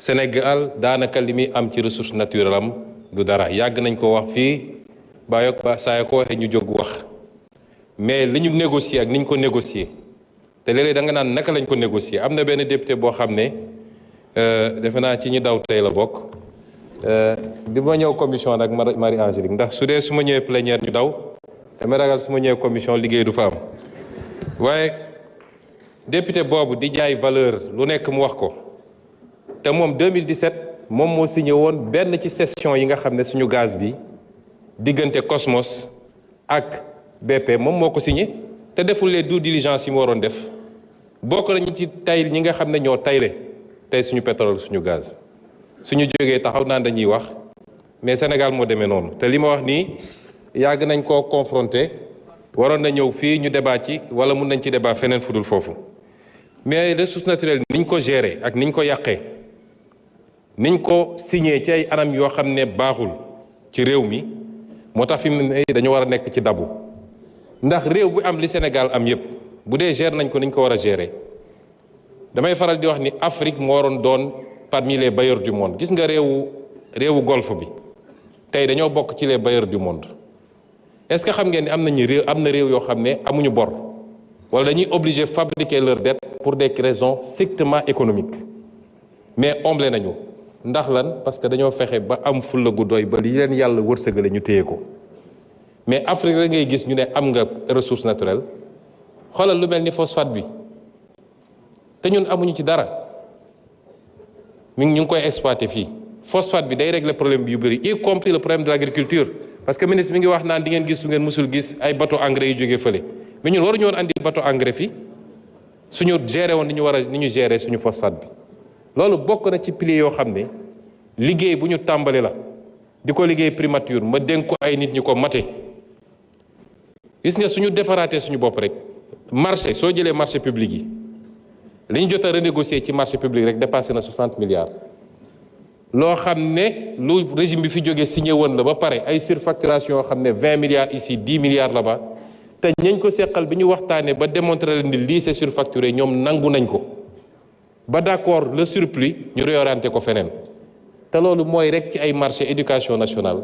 Sénégal daanaka li muy am ci ressource naturelle am du dara yàgg nañ ko wax fii ba saa ko waxee ñu jóg wax mais li ñu négocier ak ni ñu ko négocier te léeg-léeg da nga naan naka lañ ko négocier am na benn député boo xam ne defe naa ci ñu daw tey la bokk di ma ñëw commission nag Marie Angélique ndax su dee su ma ñëwee plénière ñu daw dama ragal su ma ñëwee commission liggéey du fa am waaye député boobu di jaay valeur lu nekk mu wax ko te moom 2017 moom moo signé woon benn ci session yi nga xam ne suñu gaz bi diggante Cosmos ak BP moom moo ko signé te deful les due diligence yi mu waroon def bokk nañu ci tay ñi nga xam ne ñoo tayle tey suñu pétrole suñu gaz suñu jógee taxaw naan dañuy wax mais Sénégal moo demee noonu te li ma wax nii yàgg nañ koo confronté waroon na ñëw fii ñu débat ci wala mun nañ ci débat feneen fudul foofu mais ressources naturelles niñ ko gérer ak niñ ko yàqee niñ ko signé ci ay anam yoo xam ne baaxul ci réew mi moo tax fi mu ne dañu war a nekk ci dabu ndax réew bu am li Sénégal am yépp bu dee gérer nañ ko niñ ko war a gérer damay faral di wax ni Afrique moo waroon doon parmi les bailleurs du monde gis nga réewu golfe bi tey dañoo bokk ci les bailleurs du monde est-ce que xam ngeen ni am na réew yoo xam ne amuñu bor wala dañuy obligé fabriquer leur dette pour des raisons strictement économiques mais omble nañu ndax lan parce que dañoo fexe ba am fulla gu doy ba li leen yàlla wërsëgale ñu téye ko mais Afrique la ngay gis ñu ne am nga ressource naturelle xoolal lu mel ni phosphate bi te ñun amuñu ci dara ñu ngi koy exploiter fii phosphate bi day régler problème bi yu bëri y compris le problème de l'agriculture parce que ministre mi ngi wax naan di ngeen gis su ngeen musul gis ay bateau engrais yu jógee fële mais ñun waruñu woon andi bateau engrais fii suñu gérer woon ni ñu gérer suñu phosphate bi loolu bokk na ci piliers yoo xam ne liggéey bu ñu tàmbali la di ko liggéey primature ma dénk ko ay nit ñu ko mate gis nga suñu defaraatee suñu bopp rek marché soo jëlee marché public yi li ñu jot a renégocier ci marché public rek dépassé na 60 milliards loo xam ne lu régime bi fi jógee signé woon la ba pare ay surfacturation yoo xam ne 20 milliards ici 10 milliards là-bas te ñañ ko seqal bi ñu waxtaanee ba démontrer leen ni lii c'est surfacturé ñoom nangu nañ ko ba d'accord le surplus ñu réorienté ko feneen te loolu mooy rek ci ay marché éducation nationale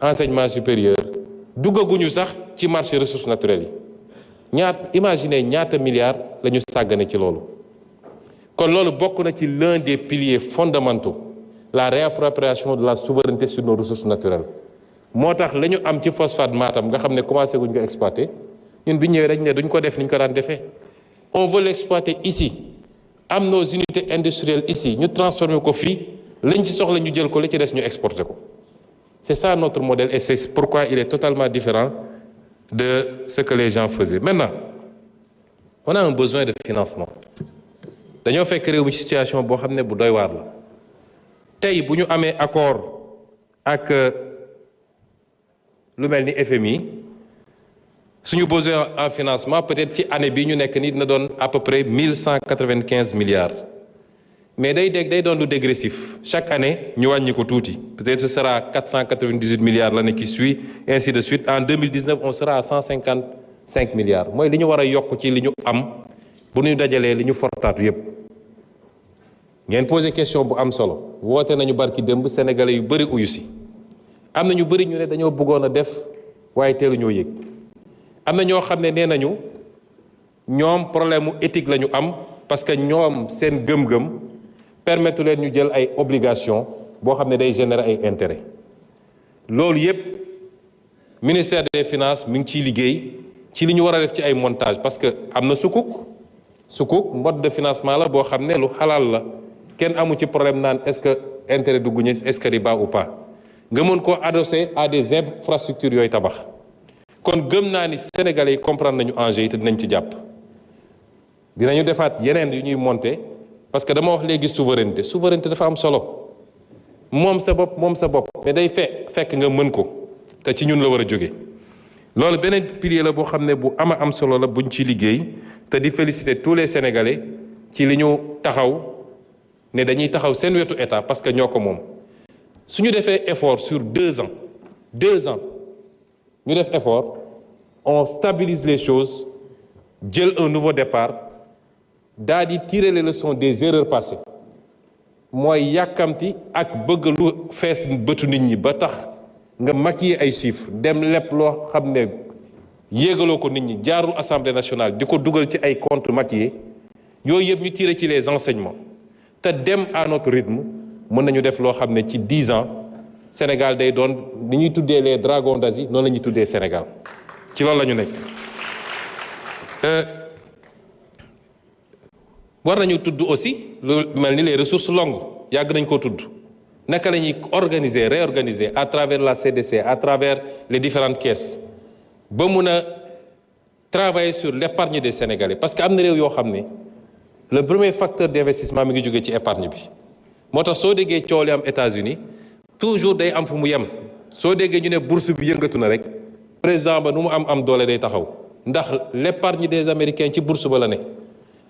enseignement supérieur duggaguñu sax ci marché ressources naturelles yi imaginez ñaata milliards la ñu sàggane ci loolu kon loolu bokk na ci l'un des piliers fondamentaux la réappropriation de la souveraineté sur nos ressources naturelles moo tax la ñu am ci phosphate Matam nga xam ne commencé guñ ko exploiter ñun bi ñëwee rek ne duñ ko def ni ñu ko daan defee on veut l'exploiter ici am nos unités industrielles ici ñu transformer ko fii lañ ci soxla ñu jël ko li ci des ñu exporter ko c'est ça notre modèle et c'est pourquoi il est totalement différent de ce que les gens faisaient maintenant on a un besoin de financement dañoo fekk réew mi situation boo xam ne bu doy waar la tey bu ñu amee accord ak lu mel ni FMI suñu besoin en financement peut-être ci année bi ñu nekk ni dina doon à peu près 1195 milliards mais day doon lu dégressif chaque année ñu wàññi ko tuuti peut-être ce sera 498 milliards l'année qui suit et ainsi de suite en 2019 on sera à 155 milliards mooy li ñu war a yokk ci li ñu am bu ñu dajalee li ñu fortaatu yépp ngeen posé question bu am solo woote nañu barki démb sénégalais yu bëri uyu si am na ñu bëri ñu ne dañoo bëggoon a def waaye teelu ñoo yëg am na ñoo xam ne nee nañu ñoom problème mu éthique la ñu am parce que ñoom seen gëm-gëm permettre leen ñu jël ay obligations boo xam ne day générer ay intérêts loolu yépp ministère des finances mi ngi ciy liggéey ci li ñu war a def ci ay montage parce que am na sukuk mode de financement la boo xam ne lu xalaal la kenn amu ci problème naan est-ce que intérêt dugguñu est-ce que riba ou pas nga mën koo adosser à des infrastructures yooyu tabax kon gëm naa ni sénégalais yi comprendre nañu enjeu yi te dinañ ci jàpp dinañu defaat yeneen yu ñuy monter parce que dama wax léegi souveraineté dafa am solo moom sa bopp mais day fekk nga mën ko te ci ñun la war a jóge loolu beneen pilier la boo xam ne bu am solo la buñ ci liggéey te di féliciter tous les sénégalais ci li ñu taxaw ne dañuy taxaw seen wetu état parce que ñoo ko moom suñu defee effort sur 2 ans ñu def effort on stabilise les choses jël un nouveau départ daal di tirer les leçons des erreurs passées mooy yàkkamti ak bëgg lu fees bëtu nit ñi ba tax nga maquiller ay chiffres dem lépp loo xam ne yéegaloo ko nit ñi jaarul assemblée nationale di ko dugal ci ay comptes maquillés yooyu yëpp ñu tiré ci les enseignements te dem à notre rythme mën nañu def loo xam ne ci 10 ans Sénégal day doon ni ñuy tuddee les dragons d'Asie noonu la ñuy tuddee Sénégal ci loolu la ñu nekk. war nañu tudd aussi lu mel ni les ressources longues yàgg nañ ko tudd naka la ñuy organiser réorganiser à travers la CDC à travers les différentes caisses ba mun a travailler sur l'épargne des Sénégalais parce que am na réew yoo xam ne le premier facteur d'investissement mi ngi jógee ci épargne bi moo tax soo déggee coow li am États-Unis toujours day am fu mu yem soo déggee ñu ne bourse bi yëngatu na rek président ba nu mu am doole day taxaw ndax l'épargne des Américains ci bourse ba la ne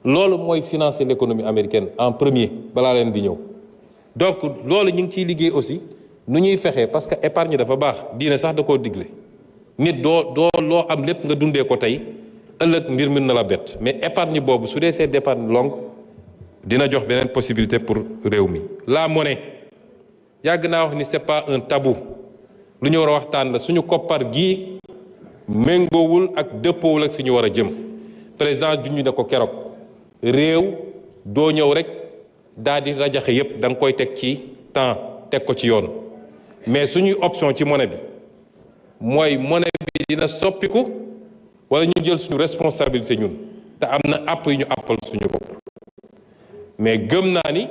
loolu mooy financer l'économie américaine en premier balaa leen di ñëw donc loolu ñu ngi ciy liggéey aussi nu ñuy fexee parce que épargne dafa baax diine sax da koo digle nit doo loo am lépp nga dundee ko tey ëllëg mbir mi na la bett mais épargne boobu su dee c'est d'épargne longue dina jox beneen possibilité pour réew mi. la monnaie yàgg naa wax ni c'est pas un tabou lu ñu war a waxtaan la suñu koppar gii méngoowul ak dëppoowul ak fi ñu war a jëm président juñu ne ko keroog réew doo ñëw rek daal di rajaxe yépp da nga koy teg ci temps teg ko ci yoon mais suñuy option ci monnaie bi mooy monnaie bi dina soppiku wala ñu jël suñu responsabilité ñun te am na àpp yu ñu àppal suñu bopp mais gëm naa ni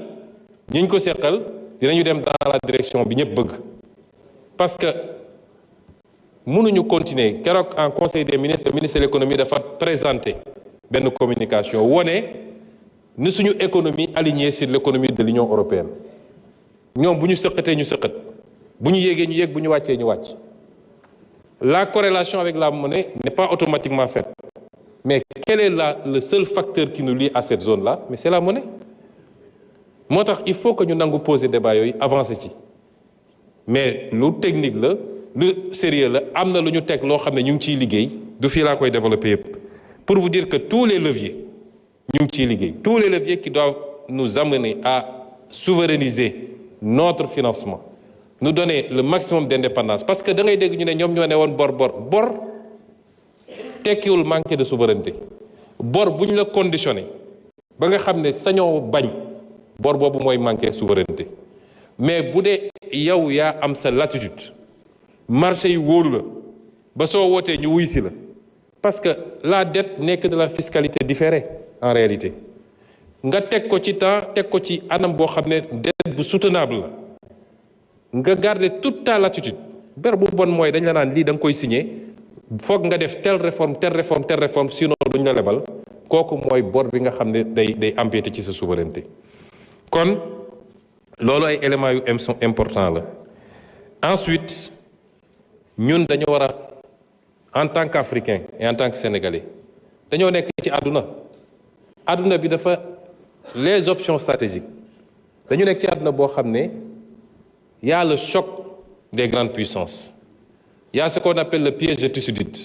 ñiñ ko seqal dinañu dem dans la direction bi ñëpp bëgg parce que mënuñu continuer keroog en conseil des ministres ministre de l'économie dafa présenter benn communication wone ni suñu économie alignée sur l'économie de l'Union européenne ñoom bu ñu sëqatee ñu sëqat bu ñu yéegee ñu yéeg bu ñu wàccee ñu wàcc la corrélation avec la monnaie n'est pas automatiquement faite mais quel est le seul facteur qui nous lie à cette zone-là mais c'est la monnaie moo tax il faut que ñu nangu poser débat yooyu avancer ci mais lu technique la lu sérieux la am na lu ñu teg loo xam ne ñu ngi ciy liggéey du fii laa koy développer yépp pour vous dire que tous les leviers ñu ngi ciy liggéey tous les leviers qui doivent nous amener à souverainiser notre financement nous donner le maximum d'indépendance parce que da ngay dégg ñu ne ñoom ñoo ne woon bor tekkiwul manquer de souveraineté bor bu ñu la conditionné ba nga xam ne sañoo bañ bor boobu mooy manquer souveraineté mais bu dee yow yaa am sa latitude marché yi wóolu la ba soo wootee ñu wuy si la parce que la dette n'est que de la fiscalité différée en réalité nga teg ko ci temps teg ko ci anam boo xam ne dette bu soutenable la nga garder toute ta latitude ber bu bon mooy dañ la naan lii da nga koy signer foog nga def telle réforme sinon duñ la lebal kooku mooy bor bi nga xam ne day empiéter ci sa souveraineté kon loolu ay éléments yu sont importants la ensuite ñun dañu war a en tant qu'Africain et en tant que Sénégalais dañoo nekk ci àdduna bi dafa les options stratégiques dañu nekk ci àdduna boo xam ne y a le choc des grandes puissances y a ce qu'on appelle le piège de Thucydide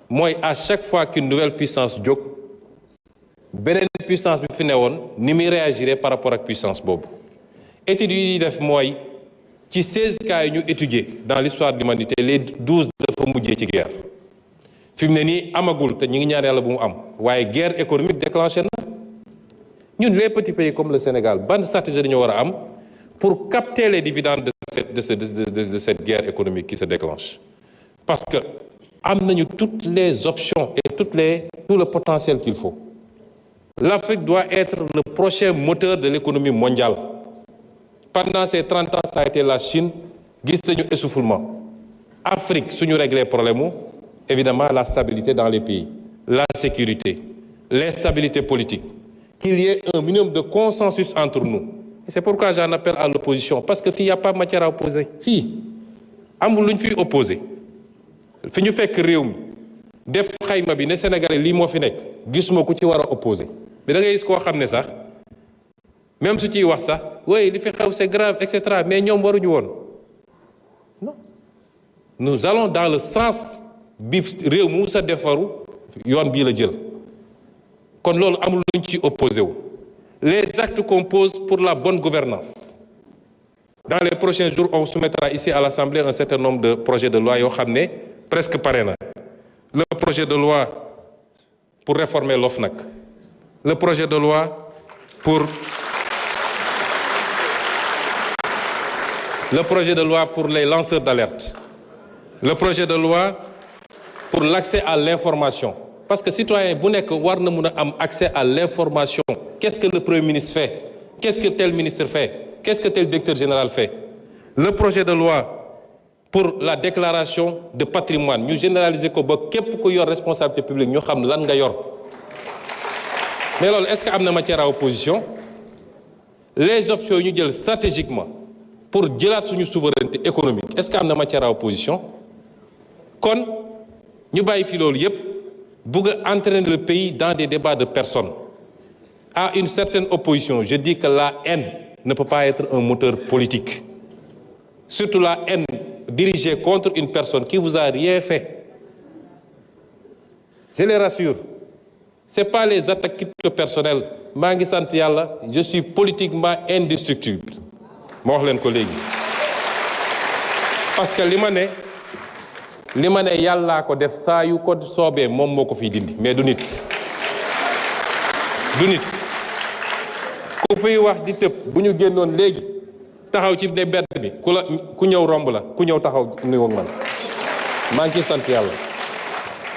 mooy à chaque fois qu'une nouvelle puissance jóg beneen puissance bi fi newoon ni muy réagirait par rapport ak puissance boobu études yi ñuy def mooy ci 16 cas yi ñu étudier dans l'histoire de l'humanité les 12 dafa mujjee ci guerre fi mu ne nii amagul te ñu ngi ñaan yàlla bu mu am waaye guerre économique déclenchée na ñun les petits pays comme le Sénégal ban stratégie dañoo war a am pour capter les dividendes de cette guerre économique qui se déclenche parce que am nañu toutes les options et tout le potentiel qu'il faut l'Afrique doit être le prochain moteur de l'économie mondiale pendant ces 30 ans ça a été la Chine gis nañu essoufflement Afrique suñu régler problème mu évidemment la stabilité dans les pays la sécurité l'instabilité politique qu'il y ait un minimum de consensus entre nous et c'est pourquoi j'en appelle à l'opposition parce que fii y a pas matière à opposer fii amul lu ñu fiy opposer fi ñu fekk réew mi def xayma bi ne Sénégalais lii moo fi nekk gisuma ku ci war a opposer mais da ngay gis koo xam ne sax même su ciy wax sax oui li fi xew c'est grave etc mais ñoom waruñu woon non nous allons dans le sens bi réew mu sa defaru yoon bii la jël kon loolu amul luñ ci opposé wu les actes qu'on pose pour la bonne gouvernance. Dans les prochains jours, on soumettra ici à l'Assemblée un certain nombre de projets de loi yoo xam ne presque pare na. Le projet de loi pour réformer l'OFNAC, le projet de loi pour les lanceurs d'alerte, le projet de loi pour l'accès à l'information. Parce que citoyen bu nekk war na mun a am accès à l'information. Qu'est-ce que le Premier ministre fait? Qu'est-ce que tel ministre fait? Qu'est-ce que tel directeur général fait? Le projet de loi pour la déclaration de patrimoine ñu généraliser ko ba képp ku yor responsabilité publique ñu xam lan nga yor. Mais loolu est-ce que am na matière à opposition? Les options yu ñu jël stratégiquement pour jëlaat suñu souveraineté économique est-ce que am na matière à opposition? Kon ñu bàyyi fi loolu yépp bëgg a entraîner le pays dans des débats de personnes. À une certaine opposition, je dis que la haine ne peut pas être un moteur politique. Surtout la haine dirigée contre une personne qui vous a rien fait. Je les rassure, c'est pas les attaques personnelles. maa ngi sant yàlla, je suis politiquement indestructible. ma wax leen ko léegi. Parce que li ma ne yàllaa ko def saa yu ko soobee moom moo ko fiy dindi mais du nit. Du nit. ku fiy wax di tëb bu ñu génnoon léegi taxaw ci de bedd bi ku ñëw romb la ku ñëw taxaw nuyoo man maa ngi ciy sant yàlla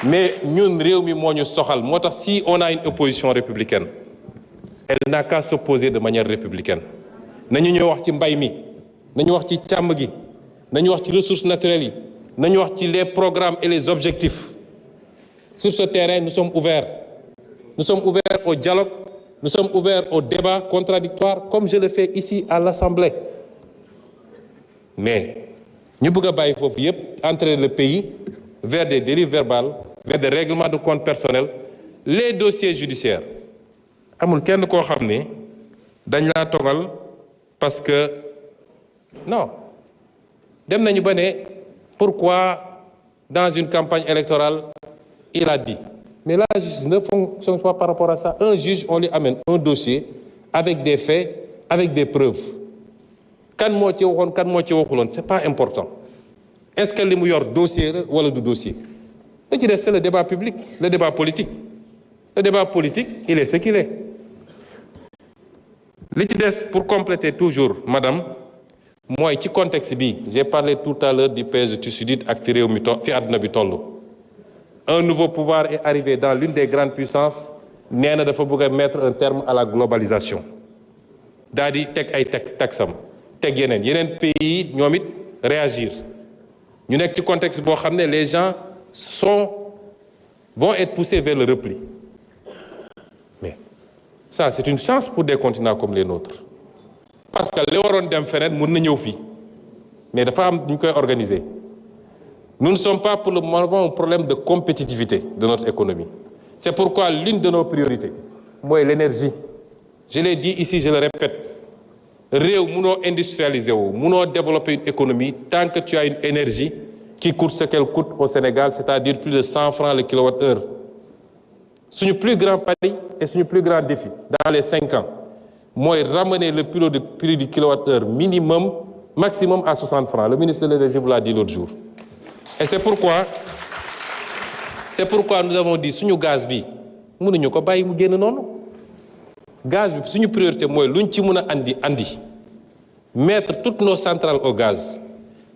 mais ñun réew mi moo ñu soxal moo tax si on a une opposition républicaine elle n'a qu'à s'opposer de manière républicaine nañu ñëw wax ci mbay mi nañu wax ci càmm gi nañu wax ci ressources naturelles yi nañu wax ci les programmes et les objectifs. Sur ce terrain nous sommes ouverts au dialogue. Nous sommes ouverts au débat contradictoire comme je le fais ici à l'Assemblée. Mais ñu bëgg a bàyyi foofu yépp entraîner le pays vers des dérives verbales, vers des règlements de compte personnels, les dossiers judiciaires. Amul kenn koo xam ne dañ laa togal parce que non dem nañu ba ne pourquoi dans une campagne électorale il a dit. Mais la justice ne fonctionne pas par rapport à ça. Un juge, on lui amène un dossier avec des faits, avec des preuves. Kan moo ci waxoon kan moo ci waxuloon, c'est pas important. Est-ce que li mu yor dossier la wala du dossier? Li ci des c'est le débat public, le débat politique. Le débat politique, il est ce qu'il est. Li ci des pour compléter toujours, madame, mooy ci contexte bi, j'ai parlé tout à l'heure du pays du Sud ak fi réew mi fi àdduna bi tollu. Un nouveau pouvoir est arrivé dans l'une des grandes puissances nee na dafa bëgg a mettre un terme à la globalisation daal di teg ay taxam teg yeneen pays ñoom it réagir ñu nekk ci contexte boo xam ne les gens vont être poussés vers le repli mais ça c'est une chance pour des continents comme les nôtres parce que li waroon dem feneen mën na ñëw fii mais dafa am ñu koy organiser. Nous ne sommes pas pour le moment un problème de compétitivité de notre économie. C'est pourquoi l'une de nos priorités, moi, l'énergie. Je l'ai dit ici, je le répète. Réew mënoo industrialiser wu, mënoo développer une économie tant que tu as une énergie qui coûte ce qu'elle coûte au Sénégal, c'est-à-dire plus de 100 francs le kilowattheure. Suñu plus grand pari et suñu plus grand défi dans les 5 ans, mooy ramener le prix du kilowattheure maximum à 60 francs. Le ministre de l'Énergie vous l'a dit l'autre jour. Et c'est pourquoi nous avons dit suñu gaz bi mënuñu ko bàyyi mu génn noonu gaz bi suñu priorité mooy luñ ci mën a andi mettre toutes nos centrales au gaz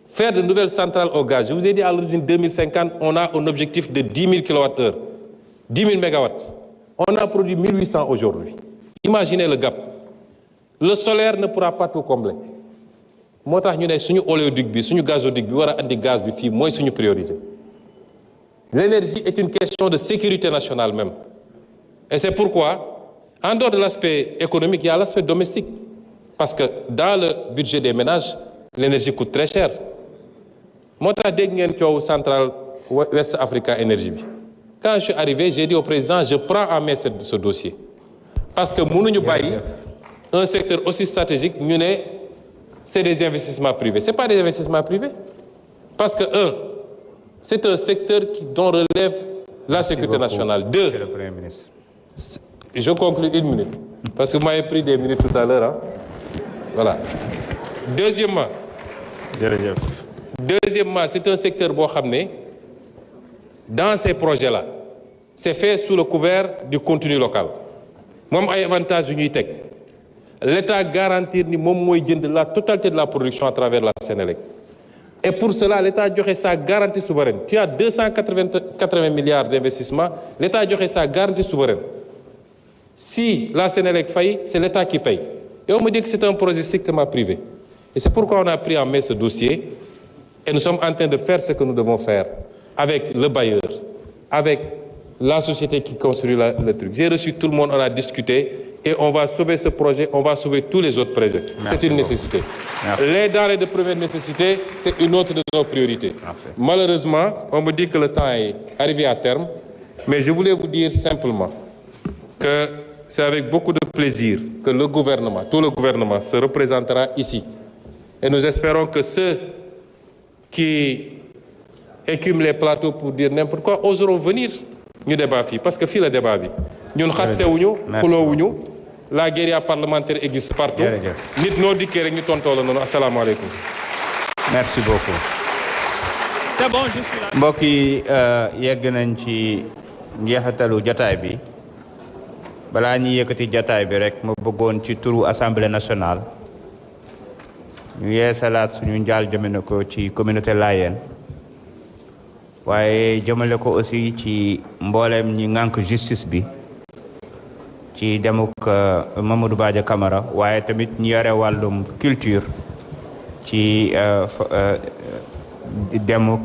faire de nouvelles centrales au gaz. Je vous ai dit à l'origine 2050 on a un objectif de 10 000 kWh 10 000 mégawatts. On a produit 1800 aujourd'hui. Imaginez le gap. Le solaire ne pourra pas tout combler. moo tax ñu ne suñu oléoduc bi suñu gazoduc bi war a andi gaz bi fii mooy suñu priorité. L'énergie est une question de sécurité nationale même. Et c'est pourquoi, en dehors de l'aspect économique, il y a l'aspect domestique. Parce que dans le budget des ménages, l'énergie coûte très cher. moo tax dégg ngeen coow Central West Africa Energy bi. Quand je suis arrivé, j'ai dit au président, je prends en main ce dossier. Parce que mënuñu bàyyi un secteur aussi stratégique ñu ne c'est des investissements privés. C'est pas des investissements privés. Parce que c'est un secteur dont relève la sécurité nationale. Deux, Je conclue 1 minute. Parce que vous m'avez pris des minutes tout à l'heure. Hein? Voilà. Deuxièmement, c'est un secteur boo xam ne dans ces projets-là c'est fait sous le couvert du contenu local moom ay avantages yu ñuy teg l'État garantir ni moom mooy jënd la totalité de la production à travers la Sénélec et pour cela l'État joxe sa garantie souveraine. Tu as 280 milliards d'investissements, l'État joxe sa garantie souveraine. Si la Sénélec faillit, c'est l'État qui paye. Et on me dit que c'est un projet strictement privé. Et c'est pourquoi on a pris en main ce dossier et nous sommes en train de faire ce que nous devons faire avec le bailleur, avec la société qui construit le truc. J'ai reçu tout le monde, on a discuté et on va sauver ce projet, on va sauver tous les autres projets. C'est une nécessité. Les denrées de première nécessité, c'est une autre de nos priorités. Merci. Malheureusement, on me dit que le temps est arrivé à terme, mais je voulais vous dire simplement que c'est avec beaucoup de plaisir que le gouvernement, tout le gouvernement se représentera ici. Et nous espérons que ceux qui écument les plateaux pour dire n'importe quoi oseront venir ñu débat fii parce que fii la débat bi ñun xastewuñu xuloowuñu la guérilla parlementaire existe partout nit noo dikkee rek ñu tontoo la noonu asalaamaaleykum. Merci beaucoup. C'est bon, je suis là. mbokk yi yegg nañ ci njeexitalu jotaay bi balaa ñuy yëkkati jotaay bi rek ma bëggoon ci turu Assemblée nationale ñu yeesalaat suñu njaal jëmale ko ci communauté Layène waaye jëmale ko aussi ci mbooleem ñi ŋànk justice bi ci demuk Mamadou Badia Camara waaye tamit ñi yore wàllum culture ci demuk